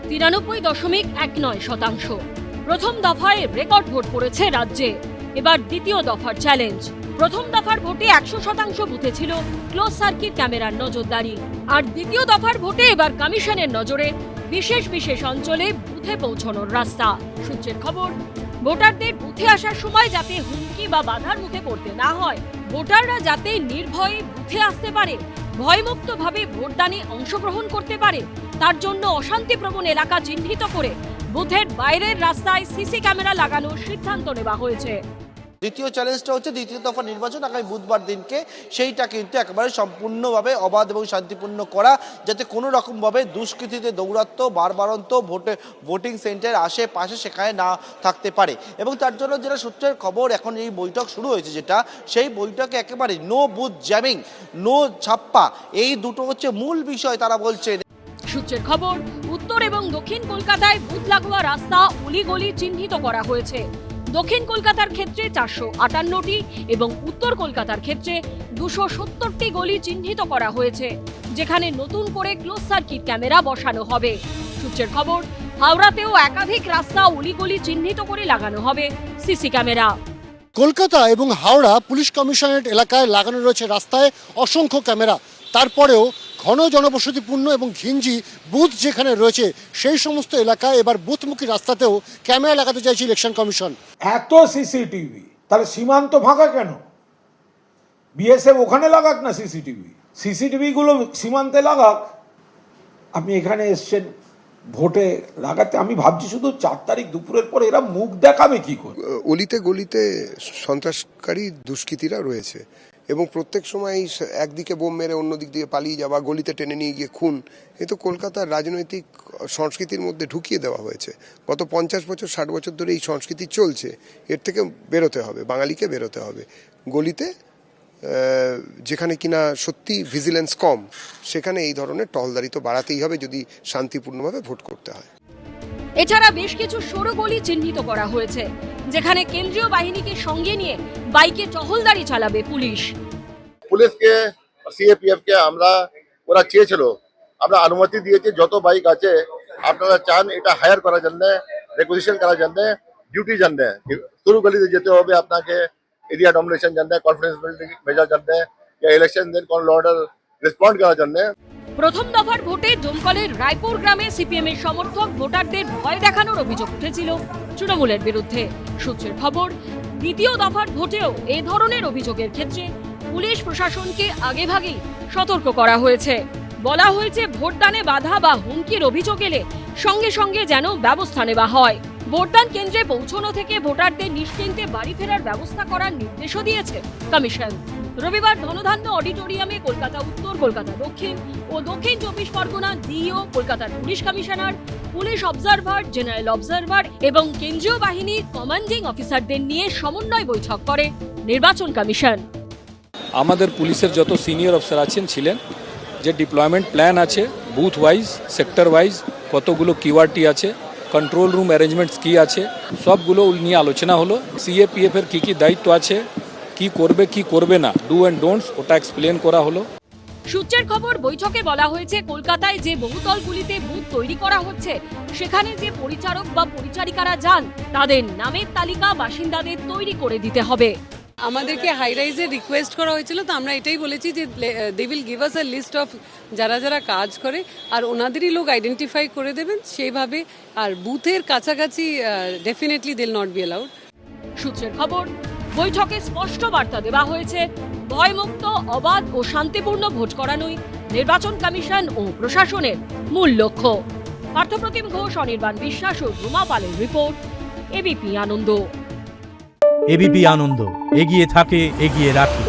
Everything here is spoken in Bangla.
93.19%। প্রথম দফায় রেকর্ড ভোট পড়েছে রাজ্যে। এবার দ্বিতীয় দফার চ্যালেঞ্জ। প্রথম দফার ভোটে 100% বুথে ছিল ক্লোজ সার্কিট ক্যামেরার নজরদারি, আর দ্বিতীয় দফার ভোটে এবার কমিশনের নজরে বিশেষ বিশেষ অঞ্চলে বুথে পৌঁছানোর রাস্তা। সূত্রের খবর, ভোটারদের বুথে আসার সময় যাতে হুমকি বা বাধার মুখে পড়তে না হয়, ভোটাররা যাতে নির্ভয়ে বুথে আসতে পারে, ভয়মুক্তভাবে ভোটদানে অংশগ্রহণ করতে পারে, তার জন্য অশান্তিপ্রবণ এলাকা চিহ্নিত করে বুথের বাইরের রাস্তায় সিসি ক্যামেরা লাগানোর সিদ্ধান্ত নেওয়া হয়েছে। দ্বিতীয় চ্যালেঞ্জটা হচ্ছে দ্বিতীয় দফা নির্বাচন আগামী বুধবার দিনকে, সেইটা কিন্তু একেবারে সম্পূর্ণভাবে অবাধ এবং শান্তিপূর্ণ করা, যাতে কোনো রকমভাবে দুষ্কৃতীতে দৌরাত্ম্য বারবারন্ত ভোটিং সেন্টারের আশেপাশে সেখানে না থাকতে পারে। এবং তার জন্য যেটা সূত্রের খবর, এখন এই বৈঠক শুরু হয়েছে যেটা, সেই বৈঠকে একেবারে নো বুথ জ্যামিং, নো ছাপ্পা, এই দুটো হচ্ছে মূল বিষয় তারা বলছেন। সূত্রের খবর, উত্তর এবং দক্ষিণ কলকাতায় বুথ লাগোয়া রাস্তা অলিগলি চিহ্নিত করা হয়েছে। দক্ষিণ কলকাতার ক্ষেত্রে 458টি এবং উত্তর কলকাতার ক্ষেত্রে 270টি গলি চিহ্নিত করা হয়েছে, যেখানে নতুন করে ক্লোজ সার্কিট ক্যামেরা বসানো হবে। সূত্রের খবর, হাওড়াতেও একাধিক রাস্তা অলিগলি চিহ্নিত করে লাগানো হবে সিসি ক্যামেরা। কলকাতা এবং হাওড়া পুলিশ কমিশনারেট এলাকায় লাগানো রয়েছে রাস্তায় অসংখ্য ক্যামেরা। তারপরেও ঘন জনবসতিপূর্ণ এবং ঘিঞ্জি বুথ যেখানে রয়েছে সেই সমস্ত এলাকায় এবার বুথমুখী রাস্তাতেও ক্যামেরা লাগাতে চাইছে ইলেকশন কমিশন। এত সিসিটিভি, তাহলে সীমান্ত ফাঁকা কেন? বিএসএফ ওখানে লাগাক না সিসিটিভি গুলো সীমান্তে লাগাক। আপনি এখানে এসছেন ভোটে লাগাতে, আমি ভাবছি শুধু 4 তারিখ দুপুরের পর এরা মুখ দেখাবে কি করে? অলিতে গলিতে সন্ত্রাসকারী দুষ্কৃতীরা রয়েছে এবং প্রত্যেক সময় একদিকে বোম মেরে অন্য দিক দিয়ে পালিয়ে যাওয়া, গলিতে টেনে নিয়ে গিয়ে খুন, এ তো কলকাতার রাজনৈতিক সংস্কৃতির মধ্যে ঢুকিয়ে দেওয়া হয়েছে। গত 50 বছর 60 বছর ধরে এই সংস্কৃতি চলছে। এর থেকে বেরোতে হবে, বাঙালিকে বেরোতে হবে। গলিতে যেখানে কিনা সত্যি ভিজিলেন্স কম, সেখানে এই ধরনের টহলদারি তো বাড়াতেই হবে যদি শান্তিপূর্ণভাবে ভোট করতে হয়। এছাড়া বেশ কিছু সরু গলি চিহ্নিত করা হয়েছে, যেখানে কেন্দ্রীয় বাহিনীকে সঙ্গে নিয়ে বাইকে টহলদারি চালাবে পুলিশ। পুলিশকে সিএপিএফকে আমরা ওরা চেয়েছিল, আমরা অনুমতি দিয়েছি যত বাইক আছে আপনারা চান এটা হায়ার করার জন্য, রেকুইজিশন করার জন্য, ডিউটি জন্য সরু গলিতে যেতে হবে আপনাকে, এরিয়া ডমিনেশন জন্য, কনফিডেন্স বিল্ডিং মেজার জন্য, ইলেকশন দিন কোন অর্ডার রেসপন্ড করার জন্য। প্রথম দফার ভোটে দমকলের রায়পুর গ্রামে সিপিএম এর সমর্থক ভোটারদের ভয় দেখানোর অভিযোগ উঠেছিল তৃণমূলের বিরুদ্ধে। সূত্রের খবর, দ্বিতীয় দফার ভোটেও এই ধরনের অভিযোগের ক্ষেত্রে পুলিশ প্রশাসনকে আগেভাগেই সতর্ক করা হয়েছে। বলা হয়েছে ভোটদানে বাধা বা হুমকির অভিযোগ এলে সঙ্গে সঙ্গে যেন ব্যবস্থা নেওয়া হয়। ভোটদান কেন্দ্রে পৌঁছানো থেকে ভোটারদের নিশ্চিন্তে বাড়ি ফেরার ব্যবস্থা করার নির্দেশও দিয়েছে কমিশন। রবিবার ধনধান্য অডিটোরিয়ামে কলকাতা উত্তর, কলকাতা দক্ষিণ ও দক্ষিণ 24 পরগনা ডিইও, কলকাতার police commissioner, police observer, general observer এবং কেন্দ্রীয় বাহিনীর কমান্ডিং অফিসারদের নিয়ে সমন্বয় বৈঠক করে নির্বাচন কমিশন। আমাদের পুলিশের যত সিনিয়র অফিসার ছিলেন, যে ডিপ্লয়মেন্ট প্ল্যান আছে বুথ ওয়াইজ, সেক্টর ওয়াইজ কতগুলো কিওয়ার্টি আছে, কন্ট্রোল রুম অ্যারেঞ্জমেন্টস কি আছে, সবগুলো নিয়ে আলোচনা হলো। সিএপিএফ এর কি দায়িত্ব আছে, কি করবে কি করবে না, ডু অ্যান্ড ডোন্টস, ওটা এক্সপ্লেন করা হলো। সূত্রের খবর, বৈঠকে বলা হয়েছে কলকাতায় যে বহুতলগুলিতে বুথ তৈরি করা হচ্ছে, সেখানে যে পরিচারক বা পরিচারিকারা যান তাদের নামের তালিকা বাসিন্দাদের তৈরি করে দিতে হবে। আমাদেরকে হাই রাইজে রিকোয়েস্ট করা হয়েছিল, তো আমরা এটাই বলেছি যে they will give us a list of যারা যারা কাজ করে, আর ওনাদেরই লোক আইডেন্টিফাই করে দেবেন সেইভাবে। আর বুথের কাছাকাছি definitely they will not be allowed. সূত্রের খবর, বৈঠকে স্পষ্ট বার্তা দেওয়া হয়েছে ভয়মুক্ত, অবাধ ও শান্তিপূর্ণ ভোট করানোই নির্বাচন কমিশন ও প্রশাসনের মূল লক্ষ্য। পার্থপ্রতিম ঘোষ, অনির্বাণ বিশ্বাস ও রুমা পালের রিপোর্ট, এবিপি আনন্দ। এবিপি আনন্দ, এগিয়ে থাকে, এগিয়ে রাখে।